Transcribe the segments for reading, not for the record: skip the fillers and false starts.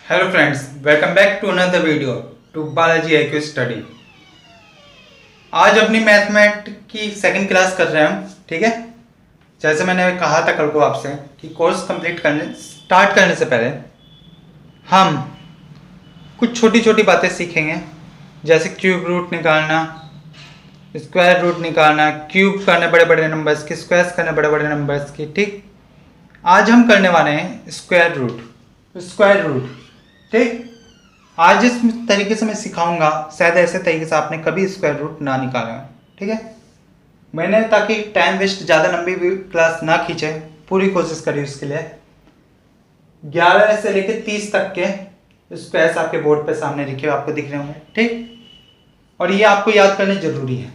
Hello friends, welcome back to another video to Balaji IQ study. आज अपनी mathematics की second class कर रहे हैं हम। ठीक है, जैसे मैंने कहा था कल को आपसे कि कोर्स कंप्लीट करने स्टार्ट करने से पहले हम कुछ छोटी छोटी बातें सीखेंगे, जैसे क्यूब रूट निकालना, स्क्वायर रूट निकालना, क्यूब करने बड़े बड़े नंबर्स की, स्क्वायर्स करने बड़े बड़े नंबर्स की। ठीक, आज हम करने वाले हैं स्क्वायर रूट। ठीक, आज जिस तरीके से मैं सिखाऊंगा शायद ऐसे तरीके से आपने कभी स्क्वायर रूट ना निकाला है। ठीक है, मैंने ताकि टाइम वेस्ट ज़्यादा लंबी भी क्लास ना खींचे पूरी कोशिश करी उसके लिए 11 से लेकर 30 तक के स्क्वायर्स आपके बोर्ड पे सामने लिखे हुए आपको दिख रहे होंगे। ठीक, और ये आपको याद करने जरूरी है।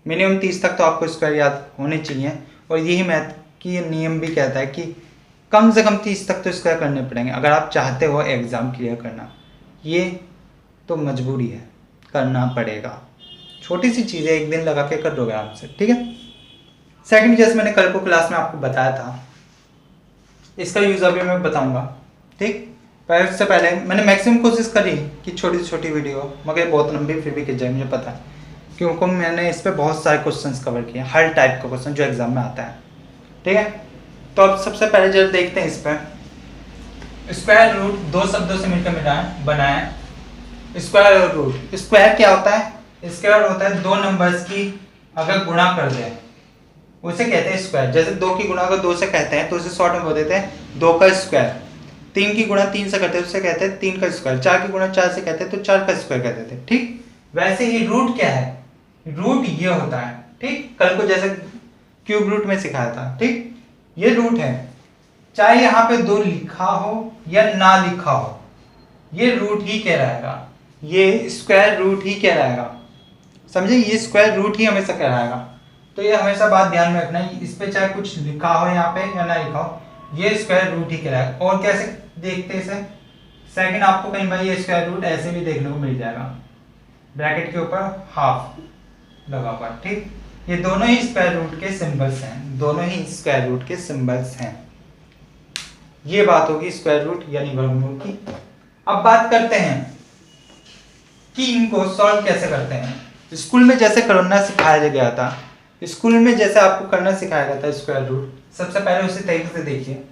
मिनिमम 30 तक तो आपको स्क्वायर याद होने चाहिए, और यही मैथ की नियम भी कहता है कि कम से कम 30 तक तो स्क्वायर करने पड़ेंगे अगर आप चाहते हो एग्ज़ाम क्लियर करना। ये तो मजबूरी है, करना पड़ेगा। छोटी सी चीज़ें एक दिन लगा के कर दोगे आराम से। ठीक है, सेकंड, जैसे मैंने कल को क्लास में आपको बताया था, इसका यूज़ अभी मैं बताऊंगा। ठीक, पर उससे पहले मैंने मैक्सिमम कोशिश करी कि छोटी छोटी वीडियो, मगर बहुत लंबी फिर भी खिंच जाए, मुझे पता है, क्योंकि मैंने इस पर बहुत सारे क्वेश्चन कवर किए, हर टाइप का क्वेश्चन जो एग्जाम में आता है। ठीक है, तो अब सबसे पहले जब देखते हैं इस पर स्क्वायर रूट दो शब्दों से मिलकर बना है। स्क्वायर और रूट, स्क्वायर क्या होता है? स्क्वायर होता है दो नंबर्स की अगर गुणा कर दे उसे कहते हैं स्क्वायर। जैसे 2 की गुणा अगर 2 से कहते हैं तो उसे शॉर्ट में बोल देते हैं 2 का स्क्वायर। 3 की गुणा 3 से करते हैं उसे कहते हैं 3 का स्क्वायर। 4 की गुणा 4 से कहते हैं तो 4 का स्क्वायर कहते थे। ठीक, वैसे ही रूट क्या है? रूट ये होता है। ठीक, कल को जैसे क्यूब रूट में सिखाया था। ठीक, ये रूट है, चाहे यहाँ पे 2 लिखा हो या ना लिखा हो, ये रूट ही कहलाएगा, ये स्क्वायर रूट ही कहलाएगा। समझे, ये स्क्वायर रूट ही हमेशा कहलाएगा। तो ये हमेशा बात ध्यान में रखना, इस पे चाहे कुछ लिखा हो यहाँ पे या ना लिखा हो, ये स्क्वायर रूट ही कहलाएगा। और कैसे देखते हैं इसे? सेकंड, आपको कहीं भाई ये स्क्वायर रूट ऐसे भी देखने को मिल जाएगा, ब्रैकेट के ऊपर हाफ लगा हुआ। ठीक, ये दोनों ही स्क्वायर रूट के सिंबल्स हैं, दोनों ही स्क्वायर रूट के सिंबल्स हैं। ये बात होगी स्क्वायर रूट यानी वर्गमूल की। अब बात करते हैं कि इनको सॉल्व कैसे करते हैं। स्कूल में जैसे करना सिखाया गया था, स्कूल में जैसे आपको करना सिखाया गया था स्क्वायर रूट, सबसे पहले उसी तरीके से देखिए।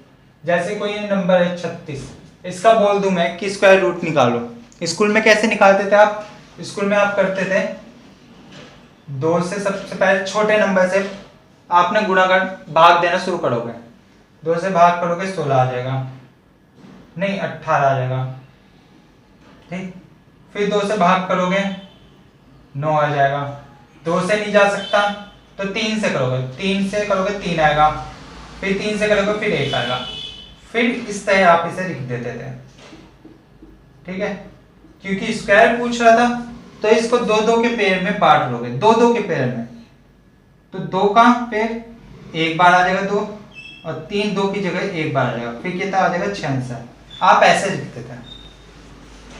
जैसे कोई नंबर है 36, इसका बोल दूं मैं कि स्क्वायर रूट निकालो। स्कूल में कैसे निकालते थे आप? स्कूल में आप करते थे 2 से, सबसे पहले छोटे नंबर से आपने गुणा कर भाग देना शुरू करोगे। 2 से भाग करोगे 16 आ जाएगा, नहीं 18 आ जाएगा। ठीक, फिर 2 से भाग करोगे 9 आ जाएगा। 2 से नहीं जा सकता तो 3 से करोगे, 3 से करोगे 3 आएगा, फिर 3 से करोगे फिर 1 आएगा। फिर इस तरह आप इसे लिख देते थे। ठीक है, क्योंकि स्क्वायर पूछ रहा था तो इसको 2-2 के पेयर में बांट लोगे, 2-2 के पेयर में, तो 2 का पेयर एक बार आ जाएगा 2, और 3 2 की जगह एक बार आ जाएगा, फिर कितना आ जाएगा 6 आंसर। आप ऐसे लिखते थे,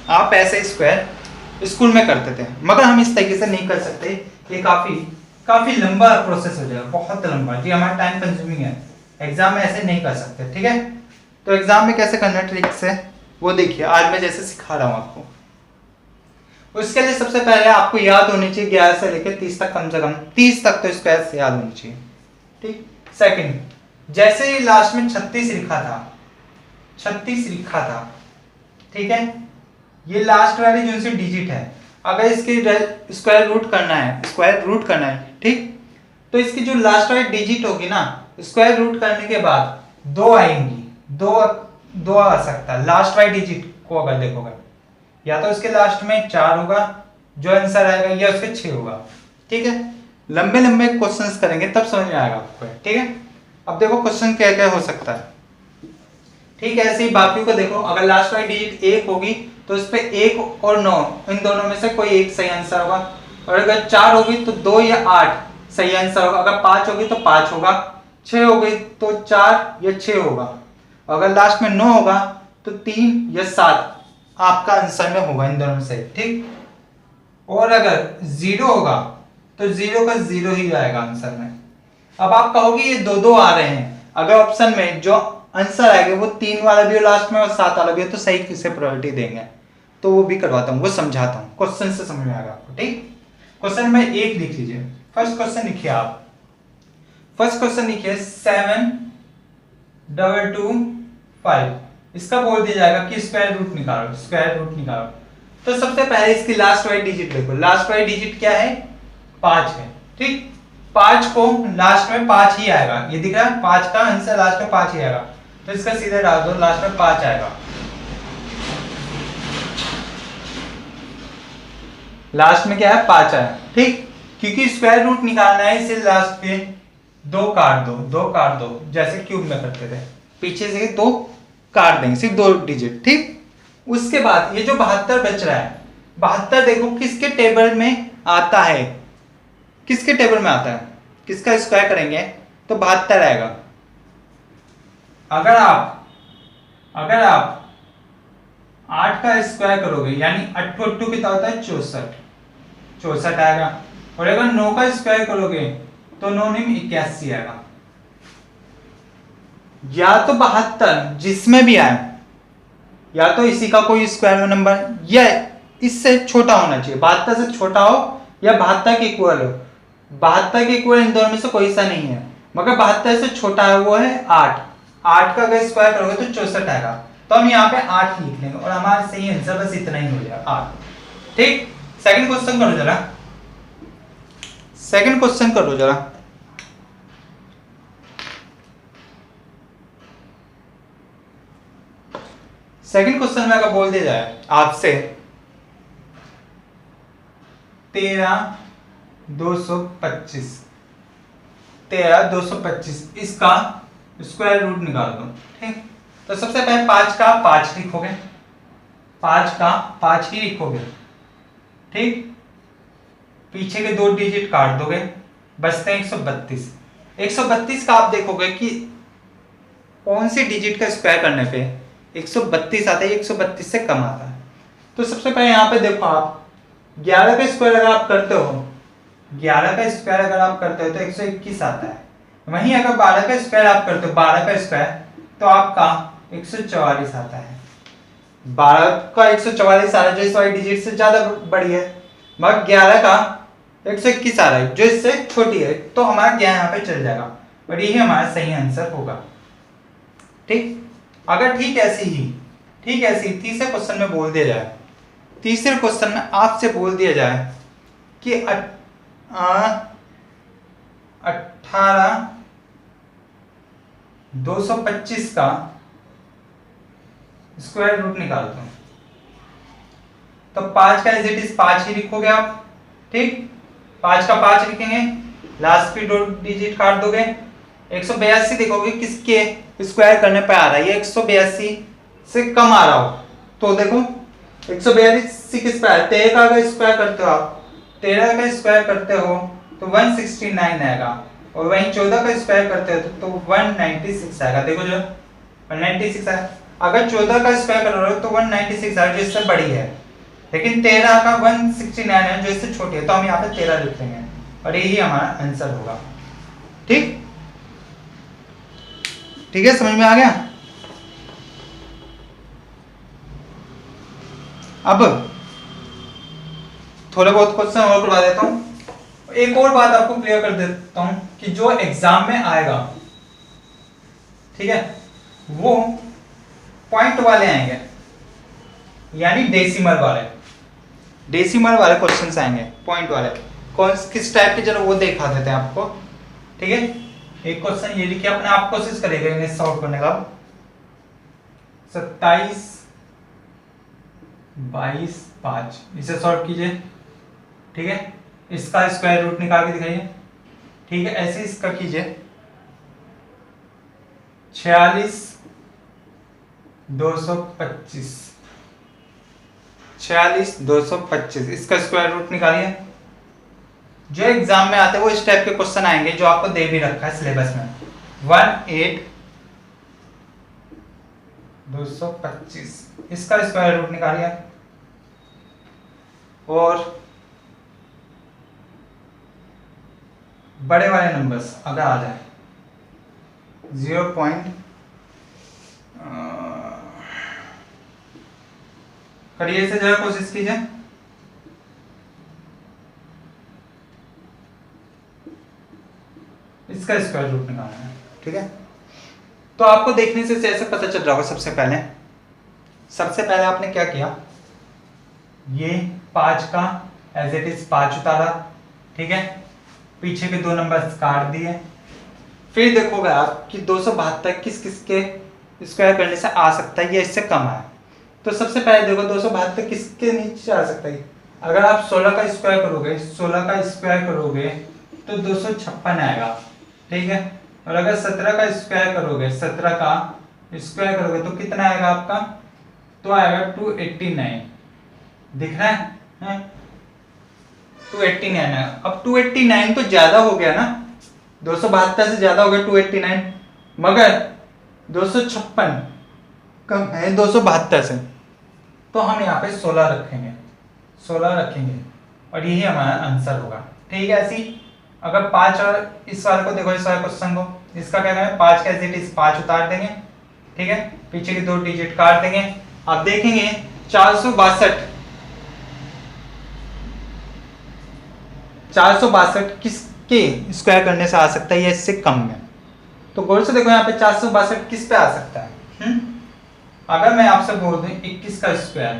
आप ऐसे स्क्वायर स्कूल में करते थे, मगर हम इस तरीके से नहीं कर सकते। ये काफी लंबा प्रोसेस हो जाएगा, बहुत लंबा जी, हमारा टाइम कंज्यूमिंग है। एग्जाम में ऐसे नहीं कर सकते। ठीक है, तो एग्जाम में कैसे करना ट्रिक से वो देखिए, आज मैं जैसे सिखा रहा हूँ आपको। उसके लिए सबसे पहले आपको याद होनी चाहिए 11 से लेकर 30 तक, कम से कम 30 तक तो स्क्वायर से याद होनी चाहिए। ठीक, सेकंड, जैसे ही लास्ट में 36 लिखा था, ठीक है, ये लास्ट वाली जो सी डिजिट है, अगर इसकी स्क्वायर रूट करना है, ठीक, तो इसकी जो लास्ट वाली डिजिट होगी ना, स्क्वायर रूट करने के बाद 2 आएंगी, 2 आ सकता है लास्ट वाली डिजिट को अगर देखोगे, या तो उसके लास्ट में 4 होगा जो आंसर आएगा, या उसके 6 होगा। ठीक है, लंबे लंबे क्वेश्चंस करेंगे तब समझ में आएगा आपको। ठीक है, अब देखो क्वेश्चन क्या क्या हो सकता है। ठीक है, ऐसे ही बाकी को देखो, अगर लास्ट वाली डिजिट 1 होगी तो उस पे 1 और 9 इन दोनों में से कोई एक सही आंसर होगा, और अगर 4 होगी तो 2 या 8 सही आंसर होगा, अगर 5 होगी तो 5 होगा, 6 होगी तो 4 या 6 होगा, अगर लास्ट में 9 होगा तो 3 या 7 आपका आंसर में होगा, इन दोनों में से। ठीक, और अगर 0 होगा तो 0 का 0 ही आएगा आंसर में। अब आप कहोगे ये 2-2 आ रहे हैं, अगर ऑप्शन में जो आंसर आएगा वो 3 वाला भी हो लास्ट में और 7 वाला भी हो तो सही किसे प्रायोरिटी देंगे, तो वो भी करवाता हूँ, वो समझाता हूँ, क्वेश्चन से समझ में आएगा आपको। ठीक, क्वेश्चन में 1 लिख लीजिए। फर्स्ट क्वेश्चन लिखिए आप, फर्स्ट क्वेश्चन लिखिए 7/225। इसका बोल दिया जाएगा कि स्क्वायर रूट निकालो, स्क्वायर रूट निकालो। तो सबसे पहले इसकी लास्ट वाली डिजिट देखो, लास्ट वाली डिजिट क्या है, 5 है। ठीक, 5 को लास्ट में 5 ही आएगा, ये दिख रहा है 5 का आंसर लास्ट में 5 ही आएगा, तो इसका सीधे डाल दो, लास्ट में 5 आएगा, लास्ट में क्या है 5 आया। ठीक, क्योंकि स्क्वायर रूट निकालना है इसे लास्ट पे 2 काट दो, 2 काट दो, जैसे क्यूब में करते थे, पीछे से 2 काट देंगे, सिर्फ 2 डिजिट। ठीक, उसके बाद ये जो 72 बच रहा है, 72 देखो किसके टेबल में आता है, किसके टेबल में आता है, किसका स्क्वायर करेंगे तो 72 आएगा। अगर आप 8 का स्क्वायर करोगे यानी 8 कितना होता है 64 आएगा, और अगर 9 का स्क्वायर करोगे तो 9 में 81 आएगा। या तो 72 जिसमें भी आए, या तो इसी का कोई स्क्वायर नंबर या इससे छोटा होना चाहिए, 72 से छोटा हो या 72 के इक्वल हो, 72 के इक्वल इन दोनों में से कोई सा नहीं है, मगर 72 से छोटा है वो है 8 का अगर स्क्वायर करोगे तो 64 आएगा, तो हम यहाँ पे 8 लिख लेंगे और हमारा सही आंसर बस इतना ही हो जाएगा 8। ठीक, सेकंड क्वेश्चन करो जरा, सेकंड क्वेश्चन करो जरा। सेकंड क्वेश्चन में अगर बोल दिया जाए आपसे 13,225 इसका स्क्वायर रूट निकाल दो। ठीक, तो सबसे पहले 5 का 5 लिखोगे, 5 का 5 ही लिखोगे। ठीक, पीछे के 2 डिजिट काट दोगे, बचते हैं 132। 132 का आप देखोगे कि कौन सी डिजिट का स्क्वायर करने पे 132 आता है, 132 से कम आता है। तो सबसे पहले यहाँ पे देखो आप 11 का स्क्वायर अगर आप करते हो, 11 का स्क्वायर अगर आप करते हो तो 121 आता है। वहीं अगर 12 का स्क्वायर आप करते हो, 12 का स्क्वायर तो आपका 144 आता है। 12 का 144 आ रहा है जो इस वाली डिजिट से ज्यादा बड़ी है, मगर 11 का 121 आ रहा है जो इससे छोटी है, तो हमारा 11 यहाँ पे चल जाएगा और यही हमारा सही आंसर होगा। ठीक, अगर ठीक ऐसी तीसरे क्वेश्चन में बोल दिया जाए, तीसरे क्वेश्चन में आपसे बोल दिया जाए कि 18,225 का स्क्वायर रूट निकाल दो, तो 5 का एज इट इज 5 ही लिखोगे आप। ठीक, 5 का 5 लिखेंगे, लास्ट की 2 डिजिट काट दोगे, 182 देखोगे किसके स्क्वायर करने पे आ रहा है, ये 182 से कम आ रहा हो तो देखो 182 किस पे है, 13 का अगर स्क्वायर करते हो आप, 13 का स्क्वायर करते हो तो 169 आएगा, और वहीं 14 का स्क्वायर करते हो तो 196 आएगा। देखो जो 196 आएगा, अगर 14 का स्क्वायर कर रहे हो तो 196 आएगा जो इससे बड़ी है, लेकिन 13 का 169 है जो इससे छोटी है, तो हम यहाँ पे 13 लिख देंगे और यही हमारा आंसर होगा। ठीक, ठीक है, समझ में आ गया। अब थोड़े बहुत क्वेश्चन और करवा देता हूं, एक और बात आपको क्लियर कर देता हूं कि जो एग्जाम में आएगा, ठीक है, वो पॉइंट वाले आएंगे, यानी डेसिमल वाले क्वेश्चंस आएंगे, पॉइंट वाले। कौन किस टाइप के, चलो वो दिखा देते हैं आपको। ठीक है, एक क्वेश्चन ये लिखिए, अपने आप कोशिश करेगा इन्हें सॉल्व करने का। 27, 22, 5 इसे सॉल्व कीजिए। ठीक है, इसका स्क्वायर रूट निकाल के दिखाइए। ठीक है, ऐसे इसका कीजिए। 46, 225, 46, 225 इसका स्क्वायर रूट निकालिए। जो एग्जाम में आते हैं वो इस टाइप के क्वेश्चन आएंगे जो आपको दे भी रखा है सिलेबस में। 18, 225 इसका स्क्वायर रूट निकालिए, और बड़े वाले नंबर्स अगर आ जाए 0.5 करिए इसे जरा, कोशिश कीजिए। इसका स्क्वायर रूट निकालना है, ठीक है। तो आपको देखने से ऐसे पता चल रहा होगा। सबसे पहले आपने क्या किया, ये 5 का एज इट इज 5 उतारा, ठीक है। पीछे के 2 नंबर काट दिए। फिर देखोगे आप कि 272 किस किस के स्क्वायर करने से आ सकता है या इससे कम है। तो सबसे पहले देखो 272 किसके नीचे आ सकता है। अगर आप 16 का स्क्वायर करोगे तो 256 आएगा, ठीक है। और अगर 17 का स्क्वायर करोगे तो कितना आएगा आपका, तो आएगा 289। दिख रहा है 289 है। अब 289 तो ज्यादा हो गया ना, 272 से ज्यादा हो गया 289, मगर 256 कम है 272 से। तो हम यहाँ पे 16 रखेंगे और यही हमारा आंसर होगा, ठीक है। ऐसी अगर 5 और इस वाले को देखो, इस वाले क्वेश्चन को, इसका क्या करें, 5 का एज इट इज 5 उतार देंगे, ठीक है। पीछे के 2 डिजिट काट देंगे। आप देखेंगे 462 किसके स्क्वायर करने से आ सकता है या इससे कम में। तो गौर से देखो यहाँ पे 462 किस पे आ सकता है। अगर मैं आपसे बोल दूं 21 का स्क्वायर,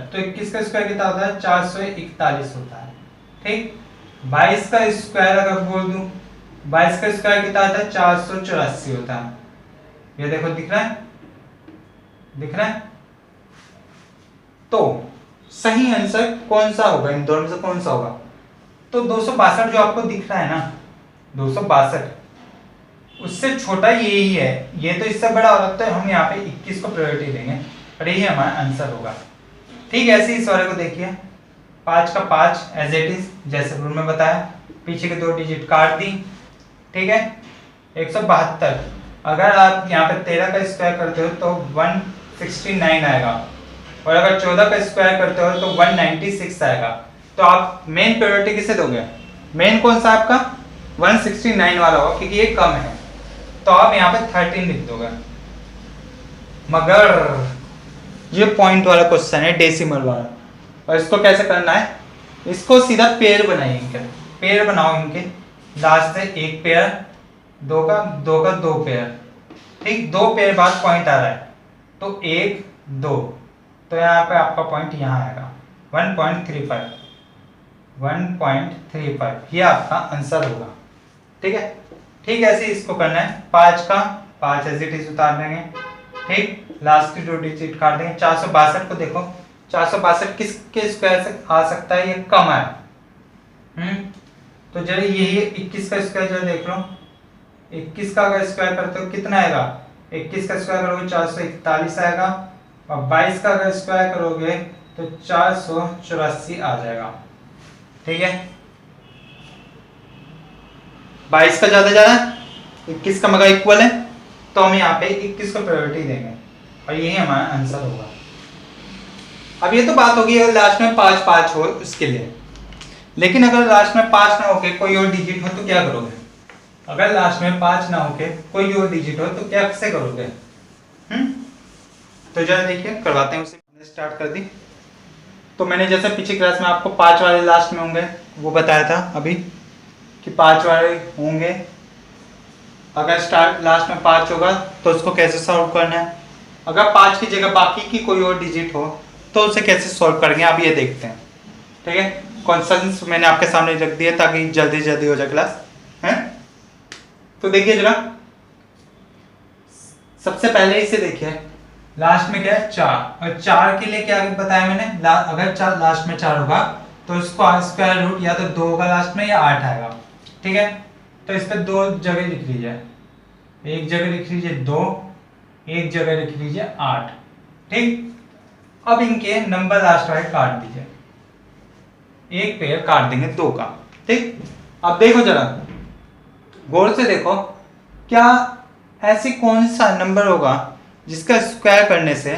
तो 21 का स्क्वायर कितना होता है, 441 होता है, ठीक। 22 का स्क्वायर अगर बोल दूं, 22 का स्क्वायर कितना होता है, 484 होता है। ये देखो दिख रहा है। तो सही आंसर कौन सा होगा, इन दोनों में से कौन सा होगा। तो 262 जो आपको दिख रहा है ना, 262 उससे छोटा यही है, ये तो इससे बड़ा हो सकता है। हम यहाँ पे 21 को प्रायोरिटी देंगे और यही हमारा आंसर होगा, ठीक है। ऐसे इस वाले को देखिए, 5 का 5 एज इट इज जैसे रूल में बताया, पीछे के 2 डिजिट काट दी, ठीक है। 172 अगर आप यहाँ पे 13 का स्क्वायर करते हो तो 169 आएगा, और अगर 14 का स्क्वायर करते हो तो 196 आएगा। तो आप मेन प्रायोरिटी किसे दोगे, मेन कौन सा आपका 169 वाला होगा, क्योंकि ये कम है। तो आप यहाँ पे 13 लिख दोगे। मगर ये पॉइंट वाला क्वेश्चन है, डेसिमल वाला, और इसको कैसे करना है, इसको सीधा पेयर बनाइए, पेयर बनाओ इनके, लास्ट से 1 पेयर, 2 का 2 पेयर, ठीक। 2 पेयर बाद पॉइंट आ रहा है तो 1 2, तो यहाँ पे आपका पॉइंट यहाँ आएगा 1.35, ये आपका आंसर होगा, ठीक है। ठीक ऐसे इसको करना है, 5 का 5 एज इट इज उतार देंगे, ठीक। लास्ट की 2 डिजिट काट देंगे। 462 को देखो, 462 किसके स्क्वायर से आ सकता है, ये कम है। तो जरा यही 21 का स्क्वायर जरा देख लो, 21 का अगर स्क्वायर करते हो कितना आएगा, 21 का स्क्वायर करोगे 441 आएगा, और 22 का अगर स्क्वायर करोगे तो 484 आ जाएगा, ठीक है। 22 का ज्यादा 21 का मगर इक्वल है, तो हम यहाँ पे 21 को प्रायोरिटी देंगे और यही हमारा आंसर होगा। अब ये तो बात होगी अगर लास्ट में 5 5 हो उसके लिए, लेकिन अगर लास्ट में 5 ना होके कोई और डिजिट हो तो क्या करोगे। अगर लास्ट में 5 ना होके कोई और डिजिट हो तो क्या कैसे करोगे। तो जरा देखिए करवाते हैं, उसे स्टार्ट कर दी। तो मैंने जैसे पिछली क्लास में आपको 5 वाले लास्ट में होंगे वो बताया था अभी कि 5 वाले होंगे। अगर स्टार्ट लास्ट में 5 होगा तो उसको कैसे सॉल्व करना है। अगर 5 की जगह बाकी की कोई और डिजिट हो तो उसे कैसे सॉल्व करेंगे, आप ये देखते हैं, ठीक है। कॉन्सेप्ट्स मैंने आपके सामने रख दिए ताकि जल्दी जल्दी हो जाए क्लास, है। तो देखिए जरा, सबसे पहले इसे देखिए, लास्ट में क्या है 4, और 4 के लिए क्या बताया मैंने, अगर 4 लास्ट में 4 होगा तो उसको स्क्वायर रूट या तो 2 होगा लास्ट में या 8 आएगा, ठीक है। तो इस पर 2 जगह लिख लीजिए, एक जगह लिख लीजिए 2, एक जगह लिख लीजिए 8, ठीक। अब इनके नंबर लास्ट वाले काट दीजिए, एक पेयर काट देंगे 2 का, ठीक। अब देखो जरा गौर से देखो, क्या ऐसी कौन सा नंबर होगा जिसका स्क्वायर करने से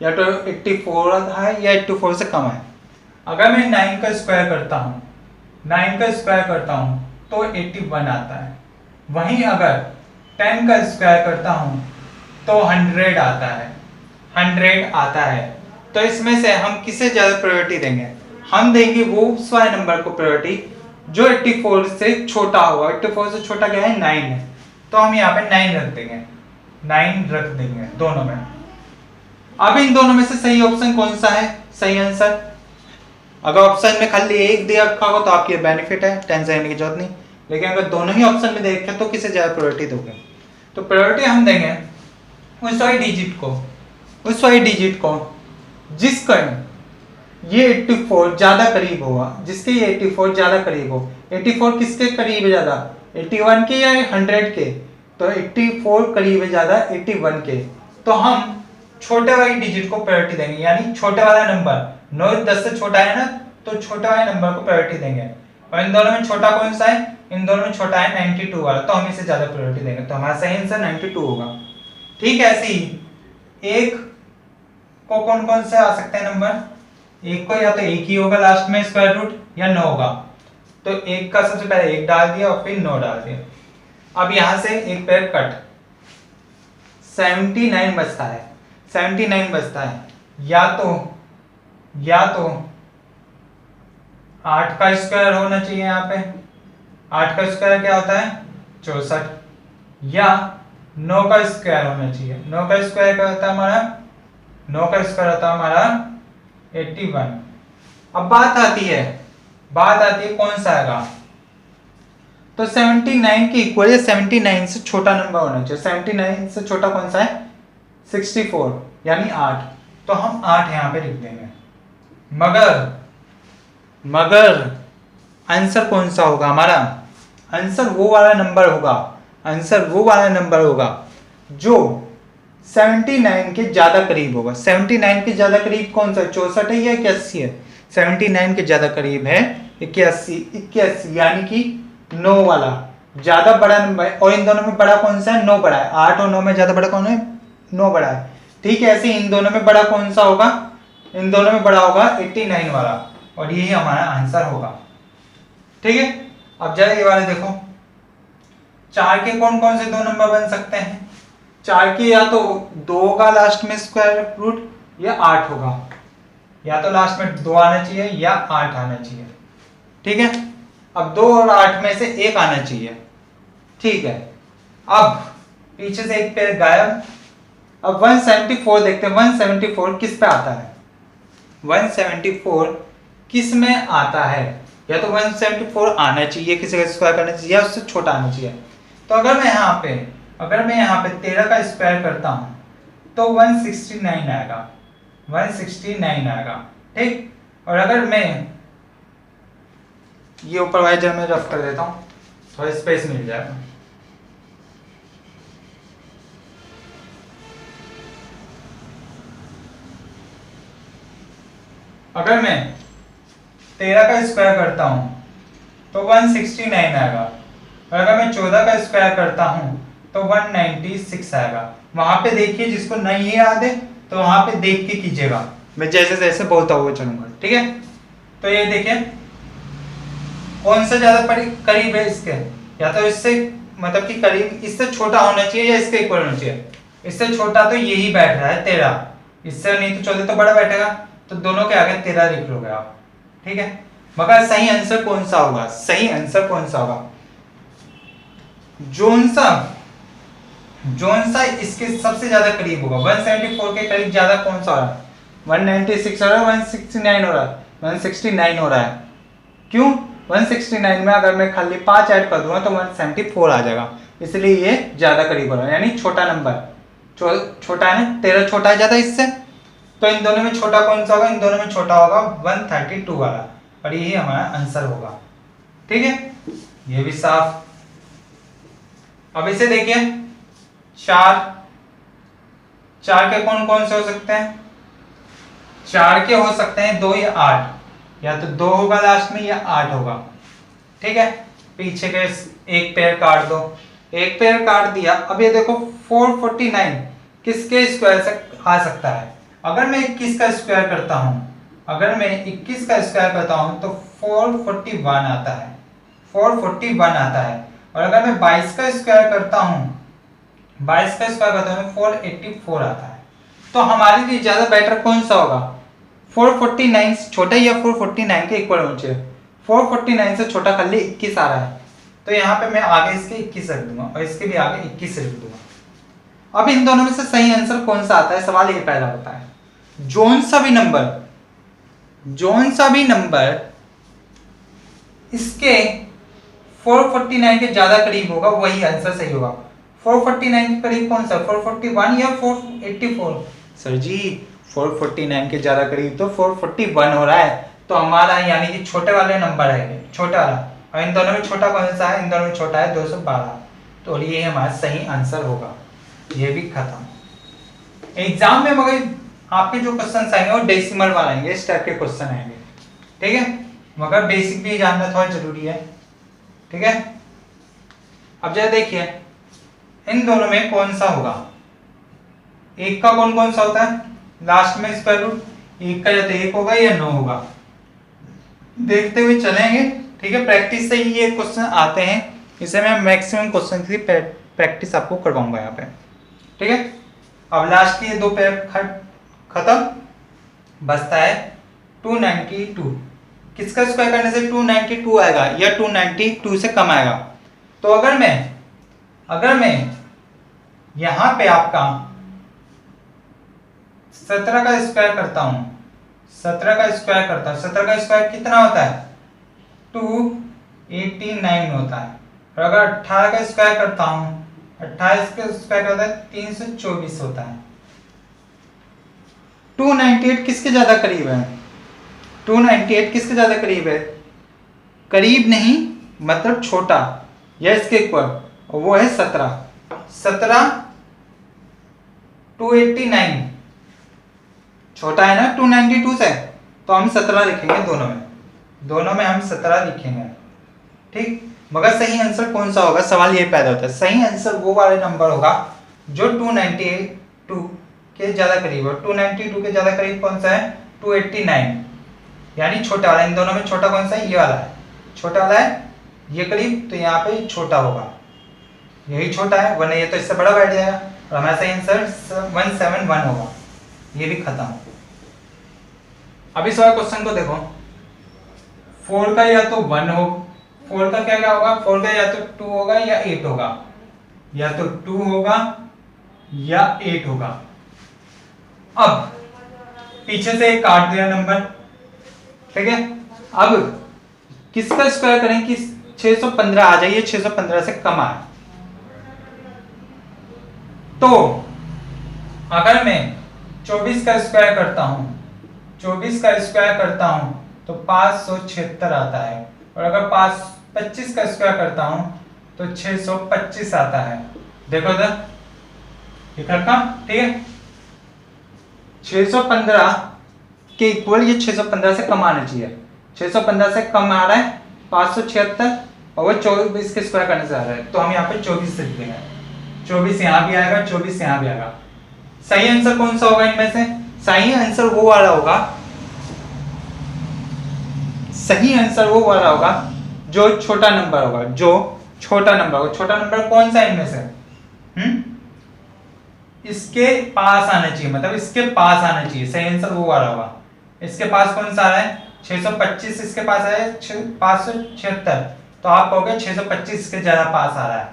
या तो 84 है या 84 से कम है। अगर मैं 9 का स्क्वायर करता हूँ तो 81 आता है। वहीं अगर 10 का स्क्वायर करता हूँ तो 100 आता है। 100 आता है, तो इसमें से हम किसे ज्यादा प्रायोरिटी देंगे? हम देंगे वो उस वाले नंबर को प्रायोरिटी जो 84 से छोटा होगा। 84 से छोटा क्या है? 9 है, तो हम यहाँ पे 9 रख देंगे, 9 रख देंगे दोनों में। अब इन दोनों में से सही ऑप्शन कौन सा है? सही आंसर अगर ऑप्शन में खाली एक दे रखा होगा तो आपकी बेनिफिट है, टेंशन लेने की जरूरत नहीं। लेकिन अगर दोनों ही ऑप्शन में देखें तो किसे ज्यादा प्रायोरिटी दोगे? तो प्रायोरिटी हम देंगे उस वाले डिजिट को जिसका ये 84 ज्यादा करीब होगा, जिसके ये 84 ज्यादा करीब हो। 84 किसके करीब है ज्यादा? 81 के या 100 के? तो 84 करीब है ज्यादा 81 के, तो हम छोटे वाले डिजिट को प्रायोरिटी देंगे, यानी छोटे वाला नंबर 9 10 से छोटा है ना, तो छोटे वाले नंबर को प्रायोरिटी देंगे। और इन दोनों में छोटा कौन सा है? इन दोनों में छोटा है 92 वाला, तो हम इसे ज्यादा प्रायोरिटी देंगे, तो हमारा सही आंसर 92 होगा। ठीक है, ऐसे ही एक को कौन कौन से आ सकते हैं नंबर? एक को या तो एक ही होगा लास्ट में स्क्वायर रूट, या 9 होगा, तो एक का सबसे पहले एक डाल दिया और फिर 9 डाल दिया। अब यहां से एक पेयर कट, 79 बचता है, 79 बचता है। या तो 8 का स्क्वायर होना चाहिए यहाँ पे, 8 का स्क्वायर क्या होता है? 64, या 9 का स्क्वायर होना चाहिए। 9 का स्क्वायर क्या होता है हमारा? 9 का स्क्वायर होता है हमारा 81। अब बात आती है कौन सा आएगा? तो 79 के इक्वल 79 से छोटा नंबर होना चाहिए। 79 से छोटा कौन सा है? 64, यानी 8, तो हम 8 यहां पे लिख देंगे। मगर आंसर कौन सा होगा हमारा? आंसर वो वाला नंबर होगा जो 79 के ज्यादा करीब होगा। 79 के ज्यादा करीब कौन सा? 64 है या 81 है? 79 के ज्यादा करीब है 81, यानी कि 9 वाला ज्यादा बड़ा नंबर है। और इन दोनों में बड़ा कौन सा है? 9 बड़ा है। 8 और 9 में ज्यादा बड़ा कौन है? 9 बड़ा है। ठीक है, ऐसे इन दोनों में बड़ा कौन सा होगा? इन दोनों में बड़ा होगा 89 वाला, और यही हमारा आंसर होगा। ठीक है, अब जरा ये वाले देखो, 4 के कौन कौन से दो नंबर बन सकते हैं? 4 के या तो 2 होगा लास्ट में स्क्वायर रूट, या 8 होगा। या तो लास्ट में 2 आना चाहिए या 8 आना चाहिए। ठीक है, अब 2 और 8 में से एक आना चाहिए। ठीक है, अब पीछे से एक पेयर गायब। अब 174 देखते हैं, 174 किस पे आता है? 174 किस में आता है? या तो 174 आना चाहिए, किसी का स्क्वायर करना चाहिए, या उससे छोटा आना चाहिए। तो अगर मैं यहाँ पे 13 का स्क्वायर करता हूं तो 169 आएगा, 169 आएगा। ठीक, और अगर मैं ये ऊपर वाले जगह में रफ कर देता हूं, थोड़ा स्पेस मिल जाएगा। अगर मैं 13 का स्क्वायर करता हूं तो 169 आएगा, और अगर मैं 14 का स्क्वायर करता हूं तो 196 आएगा। वहां पे देखिए, जिसको नहीं याद है तो वहां पे देख के कीजिएगा, मैं जैसे जैसे बोलता हुआ चलूंगा। ठीक है, तो ये देखिए कौन सा ज्यादा करीब है इसके, या तो इससे मतलब कि करीब, इससे छोटा होना चाहिए या इसके इक्वल होना चाहिए। इससे छोटा तो यही बैठ रहा है 13, इससे नहीं तो 14 तो बड़ा बैठेगा, तो दोनों के आगे 13 लिख लोगे आप। ठीक है, मगर सही आंसर कौन सा होगा? सही आंसर कौन सा होगा? जोन सा इसके सबसे ज्यादा करीब होगा। 174 के करीब ज्यादा कौन सा हो रहा है? 196 हो रहा है, 169 हो रहा है, 169 हो रहा है। क्यों? 169 में अगर मैं खाली 5 ऐड कर दूंगा तो 174 आ जाएगा, इसलिए ये ज्यादा करीब हो रहा है, यानी छोटा नंबर। छोटा है ना, 13 छोटा है ज्यादा इससे, तो इन दोनों में छोटा कौन सा होगा? इन दोनों में छोटा होगा 132 वाला, और यही हमारा आंसर होगा। ठीक है, ये भी साफ। अब इसे देखिए, 4 के कौन कौन से हो सकते हैं? 4 के हो सकते हैं 2 या 8, या तो 2 होगा लास्ट में या 8 होगा। ठीक है, पीछे के एक पेयर काट दो, एक पेयर काट दिया। अब ये देखो 449 किसके स्क्वायर से आ सकता है? अगर मैं 21 का स्क्वायर करता हूं, तो 441 आता है, 441 आता है। और अगर मैं 22 का स्क्वायर करता हूं, 484 आता है। तो हमारे लिए ज्यादा बेटर कौन सा होगा? 449 छोटा या 449 के इक्वल होना चाहिए। 449 से छोटा खाली 21 आ रहा है, तो यहाँ पे मैं आगे इसके 21 रख दूंगा और इसके भी आगे 21 रख दूंगा। अब इन दोनों में से सही आंसर कौन सा आता है, सवाल ये पैदा होता है। जोन सा भी नंबर इसके 449 के ज्यादा करीब होगा, वही आंसर सही होगा। 449 के करीब कौन सा, 441 या 484? सर जी 449 के ज्यादा करीब तो 441 हो रहा है, तो हमारा यानी कि छोटे वाले नंबर है, छोटा वाला। और इन दोनों में छोटा कौन सा है? इन दोनों में छोटा है 212, तो ये हमारा सही आंसर होगा। ये भी खत्म। एग्जाम में मगर आपके जो क्वेश्चन आएंगे वो डेसिमल वाले आएंगे, इस टाइप के क्वेश्चन आएंगे, ठीक है। मगर बेसिक भी जानना थोड़ा जरूरी है, ठीक है। अब जरा देखिए इन दोनों में कौन सा होगा। एक का कौन कौन सा होता है लास्ट में स्क्वायर रूट, एक का या तो 1 होगा या 9 होगा। देखते हुए चलेंगे, ठीक है। प्रैक्टिस से ही ये क्वेश्चन आते हैं, इसे मैं मैक्सिमम क्वेश्चन की प्रैक्टिस आपको करवाऊंगा यहाँ पे, ठीक है। अब लास्ट के ये 2 पेयर खत्म, बचता है 292। किसका स्क्वायर करने से 292 आएगा या 292 से कम आएगा? तो अगर मैं यहां पे आपका 17 का स्क्वायर करता हूं, 17 का स्क्वायर कितना होता है? 289 होता है। और अगर 18 का स्क्वायर करता हूं, 28 का स्क्वायर होता है 324 होता है। 298 किसके ज्यादा करीब है? 298 किसके ज्यादा करीब है? करीब नहीं मतलब छोटा या इसके इक्वल, वो है 17 289 छोटा है ना 292 से, तो हम 17 लिखेंगे दोनों में हम 17 लिखेंगे, ठीक। मगर सही आंसर कौन सा होगा, सवाल ये पैदा होता है। सही आंसर वो वाले नंबर होगा जो 292 के ज्यादा करीब है। 292 के ज्यादा करीब कौन सा है? 289, यानी छोटा वाला। इन दोनों में छोटा कौन सा है? ये वाला है, छोटा वाला है ये करीब, तो यहाँ पे छोटा होगा, यही छोटा है, वरना ये तो इससे बड़ा बैठ जाएगा। और हमारा सही आंसर 171 होगा। ये भी खत्म। अब इस वाले क्वेश्चन को देखो, 4 का या तो 1 हो, 4 का क्या होगा? 4 का या तो 2 होगा या 8 होगा, या तो 2 होगा या 8 होगा। अब पीछे से एक काट दिया नंबर, ठीक है। अब किसका स्क्वायर करें कि 615 आ जाए, 615 से कम आए। तो अगर मैं 24 का स्क्वायर करता हूं, 24 का स्क्वायर करता हूं तो 576 आता है। और अगर 25 का स्क्वायर करता हूं तो 625 आता है। देखो इधर लिख रखा, ठीक है। 615 के इक्वल ये 615 से कम आना चाहिए। 615 से कम आ रहा है 576, और वो 24 के स्क्वायर करने से आ रहा है, तो हम यहाँ पे 24 से लिखेंगे। 24 यहाँ भी आएगा, 24 यहाँ भी आएगा। सही आंसर कौन सा होगा इनमें से? सही आंसर वो वाला होगा, सही आंसर वो वाला होगा जो छोटा नंबर होगा, छोटा नंबर कौन सा इनमें से? इसके पास आना चाहिए, मतलब इसके पास आना चाहिए। सही आंसर वो वाला होगा। इसके पास कौन सा आ रहा है? 625 इसके पास आया है 576, तो आप कहोगे 625 इसके ज्यादा पास आ रहा है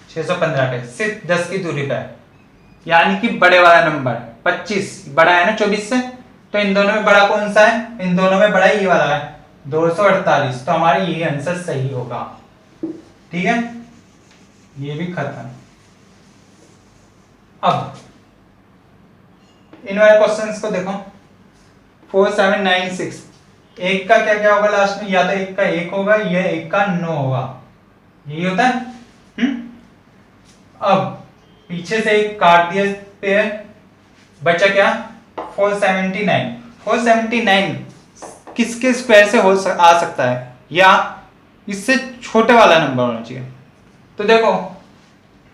615 पे, सिर्फ 10 की दूरी पे, यानी कि बड़े वाला नंबर 25 बड़ा है ना 24 से। तो इन दोनों में बड़ा कौन सा है? इन दोनों में बड़ा ये वाला है 248, तो हमारा ये आंसर सही होगा, ठीक है। ये भी खत्म। अब इन वाले क्वेश्चंस को देखो, 4796, एक का क्या क्या होगा लास्ट में? या तो एक का 1 होगा या एक का 9 होगा, यही होता है। अब पीछे से एक काट दिया पेयर, बचा क्या? 479। 479 किसके स्क्वायर से आ सकता है, या इससे छोटे वाला नंबर होना चाहिए। तो देखो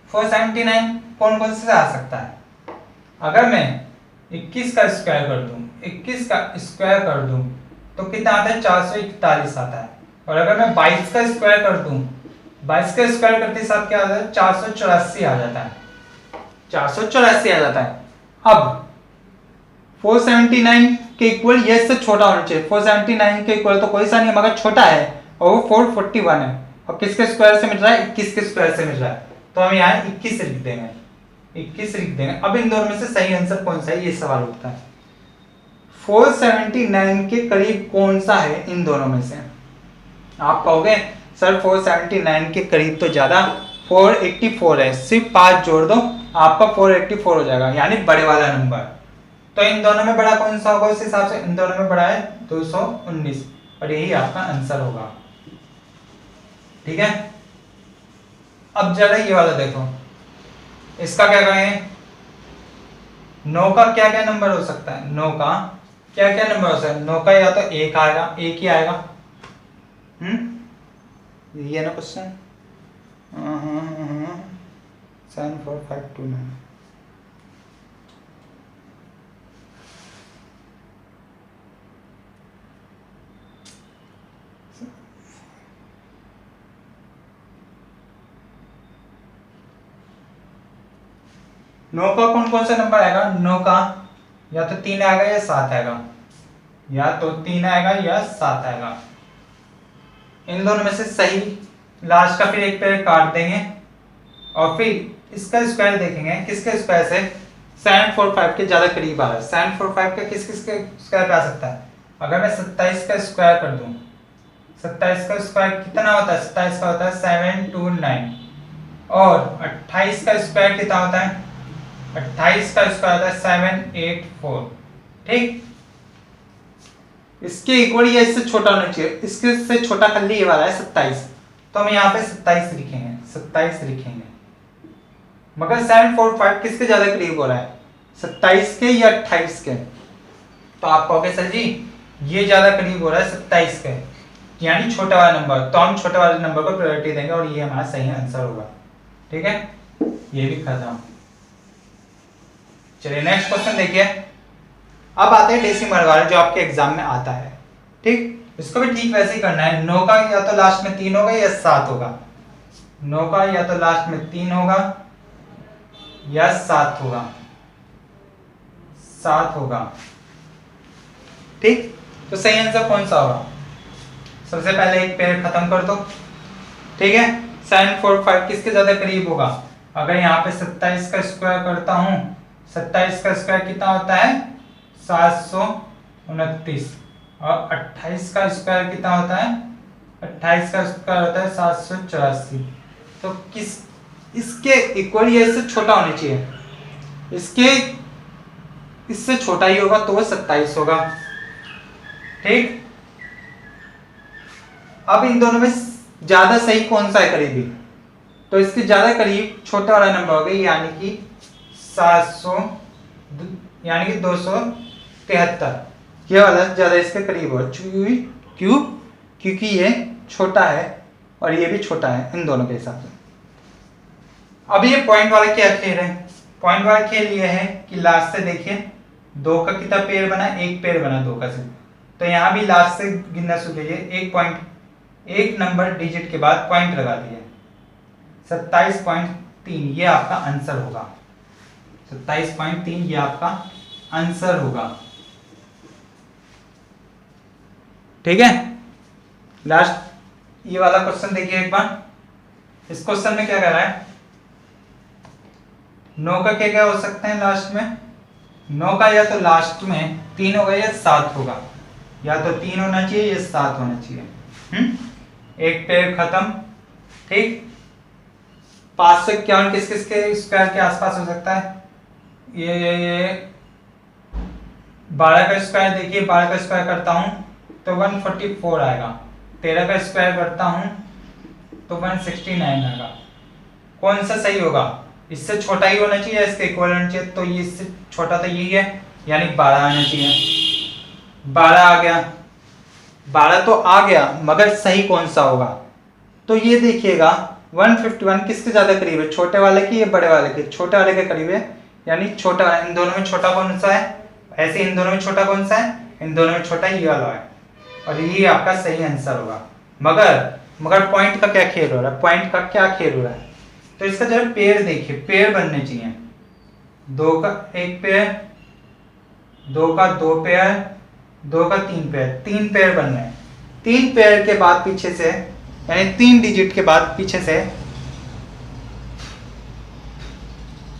479 कौन कौन से आ सकता है? अगर मैं 21 का स्क्वायर कर दूं, 21 का स्क्वायर कर दूं तो कितना आता है? 441 आता है। और अगर मैं 22 का स्क्वायर कर दूं, 22 का स्क्वायर करते साथ क्या आता है? 484 आ जाता है, 484 आ जाता है। अब 479 के इक्वल ये इससे छोटा होना चाहिए। 479 के इक्वल तो कोई सा नहीं है मगर छोटा है और वो 441 है। और किसके स्क्वायर से मिल रहा है? 21 के स्क्वायर से मिल रहा है। तो हम यहाँ 21 लिख देंगे, 21 लिख देंगे। अब इन दोनों में से सही आंसर कौन सा है, ये सवाल उठता है। 479 के करीब कौन सा है इन दोनों में से? आप कहोगे सर 479 के करीब तो ज्यादा 484 है, सिर्फ 5 जोड़ दो आपका 484 हो जाएगा, यानी बड़े वाला नंबर। तो इन दोनों में बड़ा कौन सा होगा? उस हिसाब से इन दोनों में बड़ा है 219 और यही आपका आंसर होगा। ठीक है, अब जरा ये वाला देखो, इसका क्या करेंगे? 9 का क्या क्या नंबर हो सकता है? 9 का क्या क्या नंबर हो सकता है? 9 का या तो एक आएगा, एक ही आएगा। ये ना क्वेश्चन 74529। नौ का कौन कौन सा नंबर आएगा? 9 का या तो 3 आएगा या 7 आएगा, या तो 3 आएगा या 7 आएगा। इन दोनों में से सही लास्ट का फिर एक पेड़ काट देंगे और फिर इसका स्क्वायर देखेंगे किसके स्क्वायर से 745 के ज्यादा करीब आ रहा है। 745 का किस किस के स्क्वायर पे आ सकता है? अगर मैं 27 का स्क्वायर कर दूं, 27 का स्क्वायर कितना होता है? 27 का होता है 729 और 28 का स्क्वायर कितना होता है? 28 का स्क्वायर होता है 784। ठीक, इसके इक्वल या इससे छोटा होना चाहिए, इसके से छोटा खाली ये वाला है 27, तो हम यहाँ पे 27 लिखेंगे, 27 लिखेंगे। मगर 745 किसके ज्यादा करीब हो रहा है? 27 के या 28 के? तो आप कहोगे सर जी ये ज्यादा करीब हो रहा है 27 के, यानी छोटा वाला नंबर, तो हम छोटे वाले नंबर को प्रायोरिटी देंगे और ये हमारा सही आंसर होगा। ठीक है, ये भी खत्म। चलिए नेक्स्ट क्वेश्चन देखिए। अब आते हैं डेसिमल वाले जो आपके एग्जाम में आता है। ठीक, इसको भी ठीक वैसे ही करना है। 9 का या तो लास्ट में 3 होगा या 7 होगा। 9 का या तो लास्ट में 3 होगा या 7 होगा, 7 होगा। ठीक, तो सही आंसर कौन सा होगा? सबसे पहले एक पेड़ खत्म कर दो। ठीक है, 745 किसके ज्यादा करीब होगा? अगर यहाँ पे 27 का स्क्वायर करता हूं, 27 का स्क्वायर कितना होता है? 729 और 28 का स्क्वायर कितना होता है? 28 का स्क्वायर होता है 784। तो किस इसके इक्वल या इससे छोटा होना चाहिए? इसके इससे छोटा ही होगा तो वो 27 होगा। ठीक, अब इन दोनों में ज्यादा सही कौन सा है करीबी? तो इसके ज्यादा करीब छोटा वाला नंबर हो गया, यानी कि 700 यानी कि 273, ये वाला ज्यादा इसके करीब हो। क्यों? क्योंकि ये छोटा है और ये भी छोटा है इन दोनों के हिसाब से। अब ये पॉइंट वाला क्या खेल है? पॉइंट वाला खेल ये है कि लास्ट से देखिए 2 का कितना पेड़ बना? एक पेड़ बना 2 का से, तो यहाँ भी लास्ट से गिनना शुरू कीजिए। एक पॉइंट, एक नंबर डिजिट के बाद पॉइंट लगा दिए, 27.3 ये आपका आंसर होगा। 27.3 ये आपका आंसर होगा। ठीक है, लास्ट ये वाला क्वेश्चन देखिए एक बार। इस क्वेश्चन में क्या कह रहा है? 9 का क्या क्या हो सकते हैं लास्ट में? 9 का या तो लास्ट में 3 होगा या 7 होगा, या तो 3 होना चाहिए या 7 होना चाहिए। एक पेड़ खत्म। ठीक, 5 से 51 किस किस के स्क्वायर के आसपास हो सकता है? ये 12 का स्क्वायर देखिए, 12 का स्क्वायर करता हूं तो 144 आएगा। 13 का स्क्वायर करता हूं तो 169 आएगा। कौन सा सही होगा? इससे छोटा ही होना चाहिए, इसके इक्वल होना चाहिए। तो ये इससे छोटा तो यही है, यानी 12 आना चाहिए। 12 आ गया, 12 तो आ गया, मगर सही कौन सा होगा? तो ये देखिएगा 151 किसके ज्यादा करीब है? छोटे वाले की या बड़े वाले के? छोटे वाले के करीब है, यानी छोटा वाला। इन दोनों में छोटा कौन सा है? ऐसे इन दोनों में छोटा कौन सा है? इन दोनों में छोटा ये वाला है, और ये आपका सही आंसर होगा। मगर पॉइंट का क्या खेल हो रहा है? पॉइंट का क्या खेल हो रहा है? तो इसका जरा पेड़ देखिए, पेड़ बनने चाहिए। 2 का एक पेड़, 2 का 2 पेयर, 2 का 3 पेयर, 3 पेयर बन रहे हैं। 3 पेयर के बाद पीछे से, यानी 3 डिजिट के बाद पीछे से,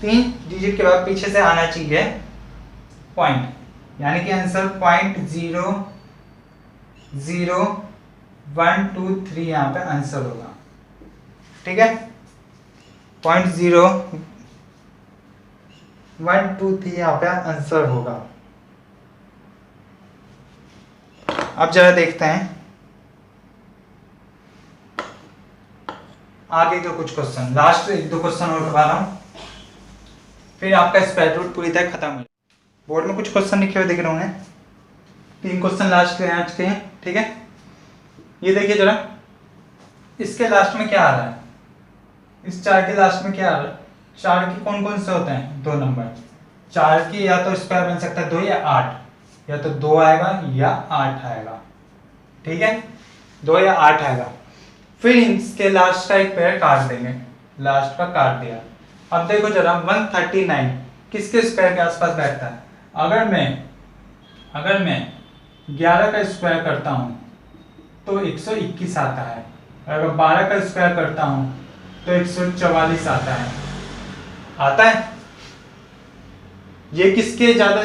3 डिजिट के बाद पीछे से आना चाहिए पॉइंट, यानी कि आंसर 0.00123 यहाँ पे आंसर होगा। ठीक है, 0.0123 यहाँ पे आंसर होगा। अब जरा देखते हैं आगे के कुछ क्वेश्चन। लास्ट 1-2 क्वेश्चन और करवा रहा हूँ, फिर आपका स्क्वायर रूट पूरी तरह खत्म हो। बोर्ड में कुछ क्वेश्चन लिखे हुए दिख रहे होंगे, 3 क्वेश्चन लास्ट के आज के हैं। ठीक है, ये देखिए जरा, इसके लास्ट में क्या आ रहा है, इस 4 के लास्ट में क्या आ रहा है। 4 के कौन कौन से होते हैं, 2 नंबर। 4 की या तो स्क्वायर बन सकता है 2 या 8, या तो 2 आएगा या 8 आएगा। ठीक है, 2 या 8 आएगा। फिर इसके लास्ट का एक पेयर काट देंगे, लास्ट का काट दिया। अब देखो जरा 139 किसके स्क्वायर के आसपास बैठता है। अगर मैं 11 का स्क्वायर करता हूं तो 121 आता है, अगर 12 का स्क्वायर करता हूं तो 144 आता है। ये किसके ज्यादा,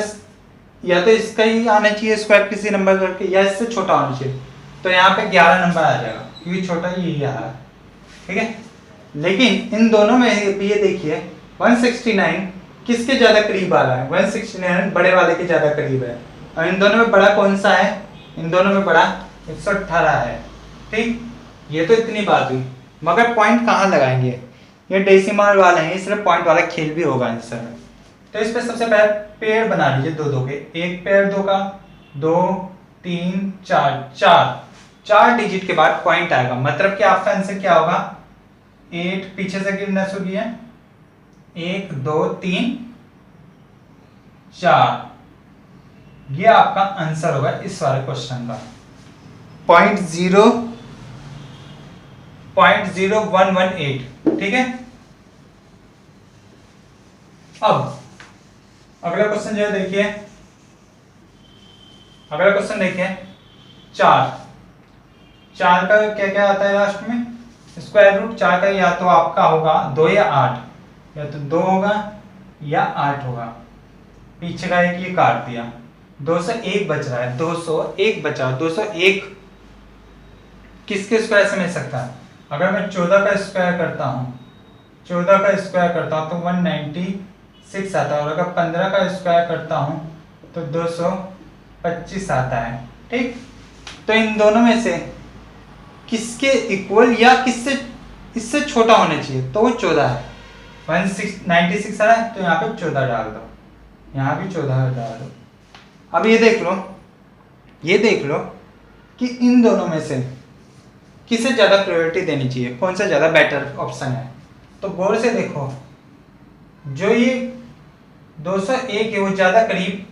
या तो इसका ही आना चाहिए स्क्वायर किसी नंबर करके, या इससे छोटा होना चाहिए। तो यहाँ पे 11 नंबर आ जाएगा क्योंकि छोटा यही आ रहा है। ठीक है, लेकिन इन दोनों में ये देखिए 169 किसके ज्यादा करीब आ रहा है, 169 बड़े वाले के ज्यादा करीब है। और इन दोनों में बड़ा कौन सा है, इन दोनों में बड़ा 118 है। ठीक, ये तो इतनी बात हुई, मगर पॉइंट कहाँ लगाएंगे, ये डेसिमल वाले हैं, इसलिए पॉइंट वाला खेल भी होगा आंसर में। तो इस पे सबसे पहले पेयर बना लीजिए 2-2 के, एक पेयर 2 का, 2 3 4 4 डिजिट के बाद पॉइंट आएगा, मतलब कि आपका आंसर क्या होगा, 8 पीछे से गिनना शुरू किया, 1 2 3 4, ये आपका आंसर होगा इस वाले क्वेश्चन का। 0.0118। ठीक है, अब अगला क्वेश्चन जो है देखिए, अगला क्वेश्चन देखिए 4 का क्या क्या आता है लास्ट में, स्क्वायर रूट 4 का या तो आपका होगा 2 या 8, या तो 2 होगा या 8 होगा। पीछे का एक ये काट दिया, 201 बच रहा है, 201 बचा। 201 किसके स्क्वायर से मिल सकता है, अगर मैं 14 का स्क्वायर करता हूँ, 14 का स्क्वायर करता हूँ तो 196 आता है, और अगर 15 का स्क्वायर करता हूँ तो 225 आता है। ठीक, तो इन दोनों में से किसके इक्वल या किससे इससे छोटा होना चाहिए, तो वो 14 है। 196 आ रहा है तो यहाँ पे 14 डाल दो, यहाँ भी 14 डाल दो। अब ये देख लो कि इन दोनों में से किसे ज्यादा प्रायोरिटी देनी चाहिए, कौन सा ज्यादा बेटर ऑप्शन है। तो गौर से देखो, जो ये 201 है वो ज्यादा करीब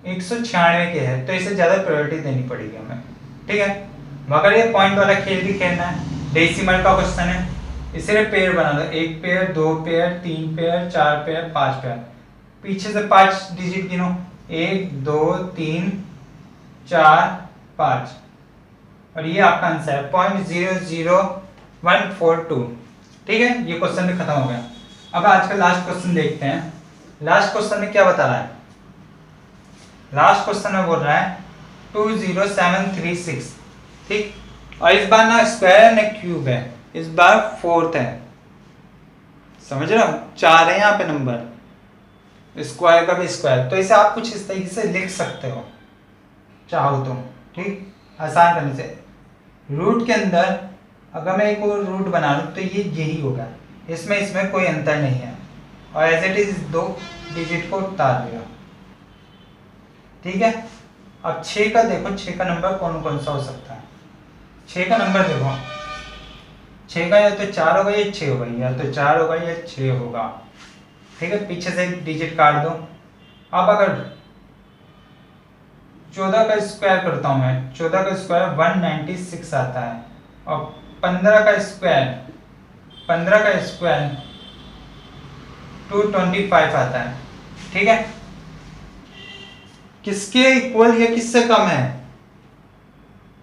196 के है, तो इसे ज्यादा प्रायोरिटी देनी पड़ेगी हमें। ठीक है, मगर ये पॉइंट वाला खेल भी खेलना है, डेसिमल का क्वेश्चन है, इसलिए पेयर बना दो, 1 pair 2 pair 3 pair 4 pair 5 pair. पीछे से 5 डिजिट गिनो, 1 2 3 4 5, और ये आपका आंसर है 0.00142। ठीक है, ये क्वेश्चन भी खत्म हो गया। अब आज का लास्ट क्वेश्चन देखते हैं। लास्ट क्वेश्चन में क्या बता रहा है, लास्ट क्वेश्चन में बोल रहा है 20736। ठीक, और इस बार ना स्क्वायर है ना क्यूब है, इस बार 4th है, समझ रहे हो, 4 है यहाँ पे नंबर, स्क्वायर का भी स्क्वायर। तो इसे आप कुछ इस तरीके से लिख सकते हो चाहो तो। ठीक, आसान करने से, रूट के अंदर अगर मैं एक और रूट बना लूँ तो ये यही होगा, इसमें कोई अंतर नहीं है, और एज इट इज 2 डिजिट को उतार दिया। ठीक है, अब 6 का देखो, 6 का नंबर कौन कौन सा हो सकता है। 6 का नंबर देखो, 6 का या तो 4 होगा या 6 होगा, या तो 4 होगा या 6 होगा। ठीक है, पीछे से एक डिजिट काट दो। अब अगर 14 का स्क्वायर करता हूं मैं, 14 का स्क्वायर 196 आता है, और 15 का स्क्वायर 225 आता है। ठीक है, किसके इक्वल या किससे कम है,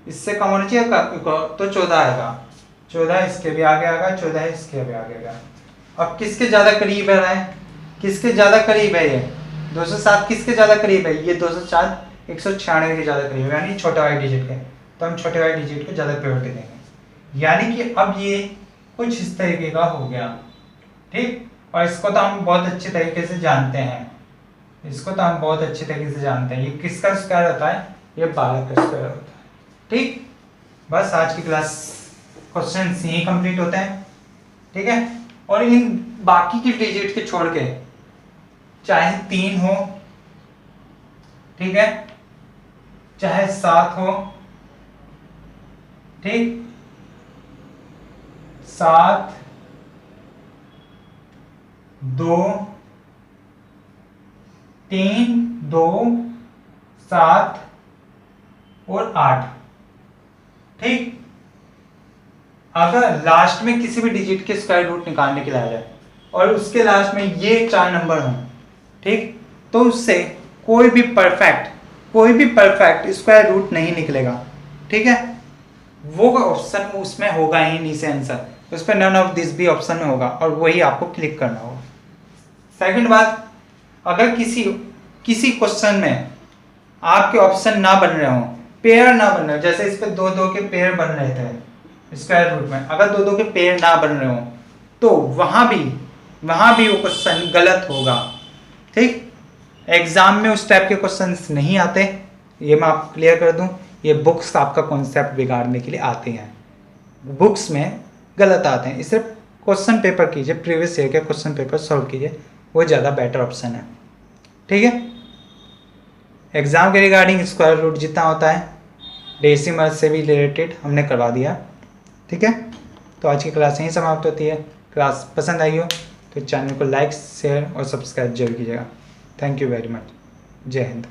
इससे कम होना चाहिए तो 14 आएगा, 14 इसके भी आगे आएगा, 14 इसके भी आगे आएगा। अब किसके ज़्यादा करीब है, किसके ज़्यादा करीब है, ये 207 किसके ज़्यादा करीब है, ये 204 196 के ज़्यादा करीब है, यानी छोटा वाई डिजिट के, तो हम छोटे वाई डिजिट को ज़्यादा प्रायोरिटी देंगे। यानी कि अब ये कुछ इस तरीके का हो गया, ठीक। और इसको तो हम बहुत अच्छे तरीके से जानते हैं, इसको तो हम बहुत अच्छे तरीके से जानते हैं, ये किसका स्क्वायर होता है, ये 12 का स्क्वायर होता है, ठीक। बस आज की क्लास क्वेश्चन यही कंप्लीट होते हैं, ठीक है। और इन बाकी की डिजिट के छोड़ के, चाहे 3 हो, ठीक है, चाहे 7 हो, ठीक, 7, 2, 3, 2, 7 और 8, ठीक। अगर लास्ट में किसी भी डिजिट के स्क्वायर रूट निकालने के लिए आ जाए और उसके लास्ट में ये 4 नंबर हों, ठीक, तो उससे कोई भी परफेक्ट स्क्वायर रूट नहीं निकलेगा, ठीक है। वो ऑप्शन उसमें होगा ही नहीं से आंसर, उस पर नन ऑफ दिस भी ऑप्शन में होगा और वही आपको क्लिक करना होगा। सेकंड बात, अगर किसी क्वेश्चन में आपके ऑप्शन ना बन रहे हो, पेयर ना बन रहे हो, जैसे इस पे 2-2 के पेयर बन रहे थे स्क्वायर रूट में, अगर 2-2 के पेयर ना बन रहे हो तो वहां भी वो क्वेश्चन गलत होगा, ठीक। एग्जाम में उस टाइप के क्वेश्चंस नहीं आते, ये मैं आपको क्लियर कर दूं, ये बुक्स आपका कॉन्सेप्ट बिगाड़ने के लिए आते हैं, बुक्स में गलत आते हैं। इससे क्वेश्चन पेपर कीजिए, प्रीवियस ईयर के क्वेश्चन पेपर सॉल्व कीजिए, वो ज़्यादा बेटर ऑप्शन है, ठीक है। एग्जाम के रिगार्डिंग स्क्वायर रूट जितना होता है डेसिमल से भी रिलेटेड हमने करवा दिया, ठीक है। तो आज की क्लास यहीं समाप्त होती है। क्लास पसंद आई हो तो चैनल को लाइक, शेयर और सब्सक्राइब जरूर कीजिएगा। Thank you very much. जय हिंद।